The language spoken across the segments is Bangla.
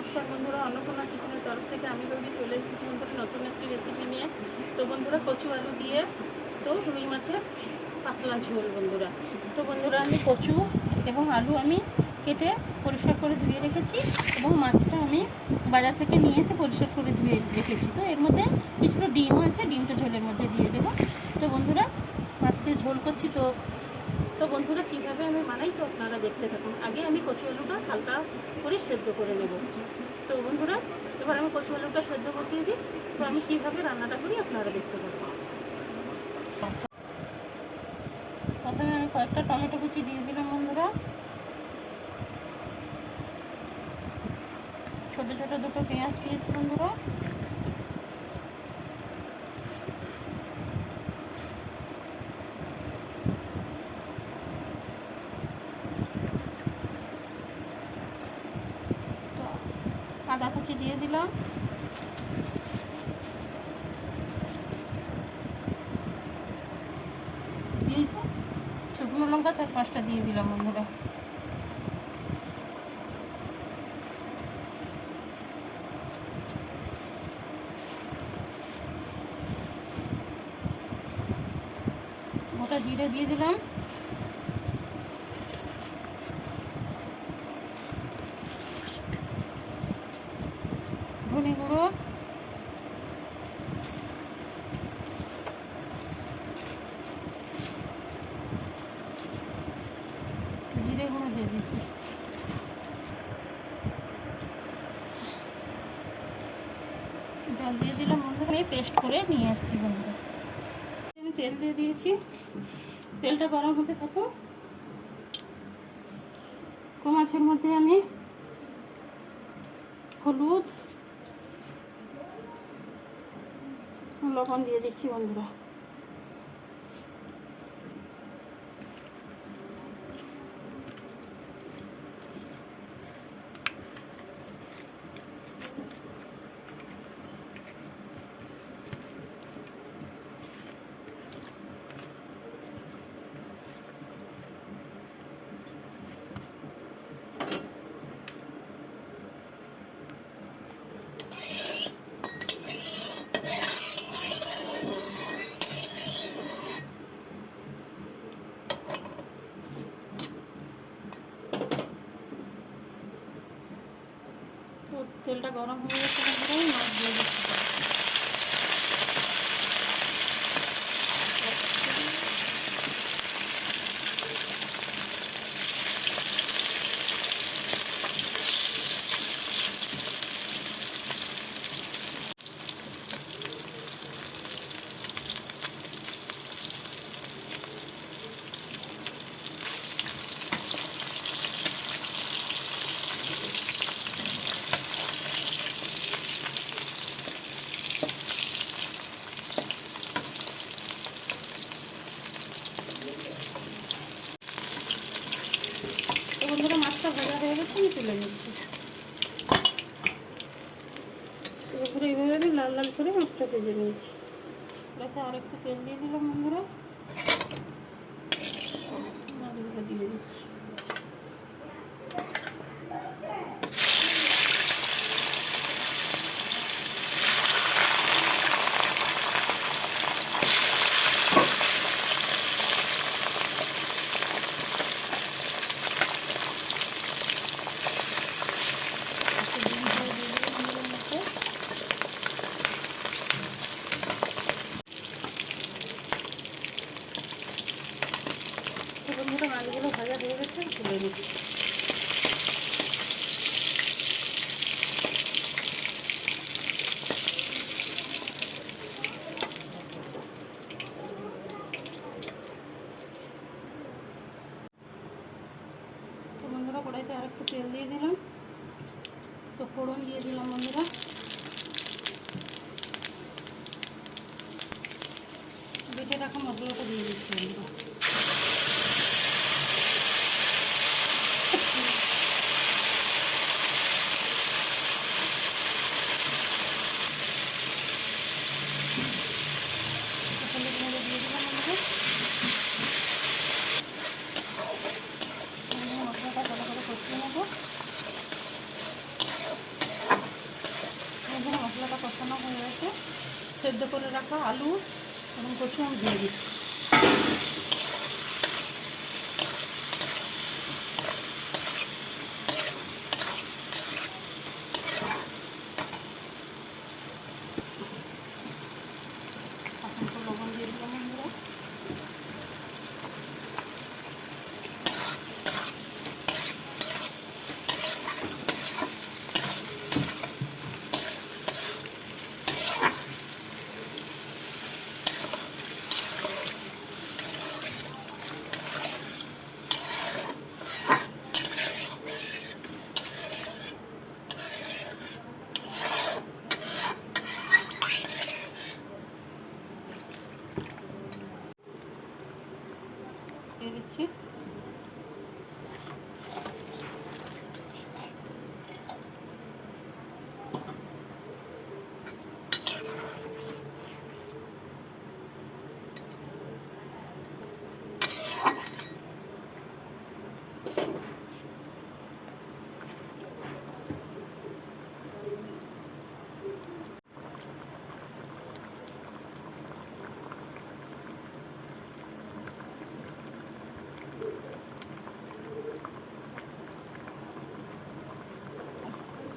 নমস্কার বন্ধুরা, অন্নপূর্ণা কিচেনের তরফ থেকে আমি রবি চলে এসেছি বন্ধুরা নতুন একটি রেসিপি নিয়ে। তো বন্ধুরা কচু আলু দিয়ে তো রুই মাছের পাতলা ঝোল বন্ধুরা। তো বন্ধুরা আমি কচু এবং আলু আমি কেটে পরিষ্কার করে ধুয়ে রেখেছি এবং মাছটা আমি বাজার থেকে নিয়ে এসে পরিষ্কার করে ধুয়ে রেখেছি। তো এর মধ্যে কিছুটা ডিম আছে, ডিমটা ঝোলের মধ্যে দিয়ে দেবো। তো বন্ধুরা মাছ দিয়ে ঝোল করছি। তো বন্ধুরা কীভাবে আমি বানাই তো আপনারা দেখতে থাকুন। আগে আমি কচু আলুটা হালকা করে সেদ্ধ করে নেব। তো বন্ধুরা এবার আমি কচু আলুটা সেদ্ধ বসিয়ে দিই। তো আমি কীভাবে রান্নাটা করি আপনারা দেখতে থাকুন। প্রথমে আমি কয়েকটা টমেটো কুচি দিয়ে দিলাম বন্ধুরা। ছোটো ছোটো দুটো পেঁয়াজ দিয়েছি বন্ধুরা। আদা কুচি দিয়ে দিলাম। শুকনো লঙ্কা 4-5টা দিয়ে দিলাম বন্ধুরা। গোটা জিরে দিয়ে দিলাম। ধনে গুঁড়ো, জিরে গুঁড়ো দিয়ে দিচ্ছি। জল দিয়ে দিলাম বন্ধুরা। আমি পেস্ট করে নিয়ে আসছি বন্ধুরা। আমি তেল দিয়ে দিয়েছি, তেলটা গরম হতে থাকুক। তো মাছের মধ্যে আমি হলুদ লবণ দিয়ে দিচ্ছি বন্ধুরা। তো তেলটা গরম হয়ে গেছে বন্ধুরা, মাছ দিয়ে দিচ্ছি। তো বন্ধুরা মাছটা ভাজা হয়ে গেছে, আমি তুলে নিচ্ছি। তো বন্ধুরা এইভাবে আমি লাল লাল করে মাছটা ভেজে নিয়েছি। এটাতে আর একটু তেল দিয়ে দিলাম বন্ধুরা, মাছগুলো দিয়ে দিচ্ছি। বন্ধুরা মাছগুলো ভাজা হয়ে গেছে, তুলে নিচ্ছি। তো বন্ধুরা কড়াইতে আর একটু তেল দিয়ে দিলাম। তো ফোড়ন দিয়ে দিলাম বন্ধুরা। বেটে রাখা মশলাটা দিয়ে দিচ্ছি বন্ধুরা। মশলাটা ভালো করে কষিয়ে নেব। সেদ্ধ করে রাখা আলু এবং কচু আমি দিয়ে দিচ্ছি। লবণ দিয়ে দিলাম বন্ধুরা। দিয়ে দিচ্ছি।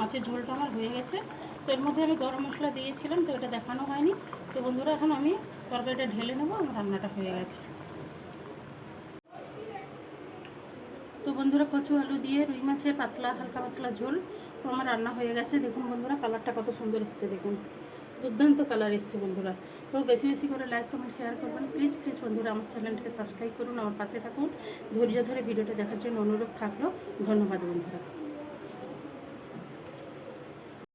মাছের ঝোলটা আমার হয়ে গেছে। তো এর মধ্যে আমি গরম মশলা দিয়েছিলাম, তো এটা দেখানো হয়নি। তো বন্ধুরা এখন আমি তরকারিটা ঢেলে নেবো, আমার রান্নাটা হয়ে গেছে। তো বন্ধুরা কচু আলু দিয়ে রুই মাছের পাতলা হালকা পাতলা ঝোল তো আমার রান্না হয়ে গেছে। দেখুন বন্ধুরা কালারটা কত সুন্দর এসছে, দেখুন দুর্দান্ত কালার এসছে বন্ধুরা। তো বেশি বেশি করে লাইক কমেন্ট শেয়ার করবেন প্লিজ প্লিজ বন্ধুরা। আমার চ্যানেলটাকে সাবস্ক্রাইব করুন, আমার পাশে থাকুন। ধৈর্য ধরে ভিডিওটা দেখার জন্য অনুরোধ থাকলো। ধন্যবাদ বন্ধুরা।